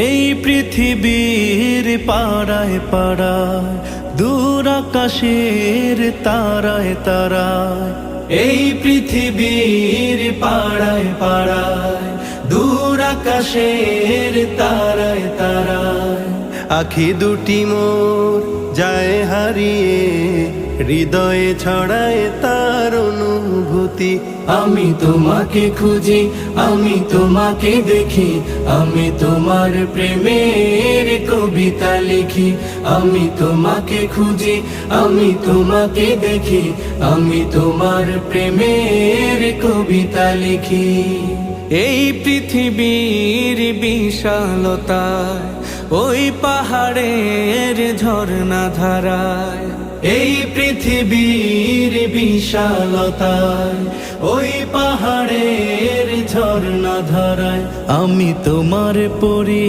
এই পৃথিবীর পাড়ায় পাড়ায়, দূর আকাশের তারায় তারায়। এই পৃথিবীর পাড়ায় পাড়ায়, দূর আকাশের তারায় তারায়। আখি দুটি মোর যায় হারিয়ে, হৃদয়ে ছড়ায় তার অনুভূতি। আমি তোমাকে খুঁজি, আমি তোমাকে দেখি, আমি তোমার প্রেমের কবিতা লিখি। আমি তোমাকে খুঁজি, আমি তোমাকে দেখি, আমি তোমার প্রেমের কবিতা লিখি। এই পৃথিবীর বিশালতায়, ওই পাহাড়ের ঝর্ণা ধারায়। এই পৃথিবীর বিশালতায়, ওই পাহাড়ের ঝর্ণা ধারায়। আমি তোমার পরি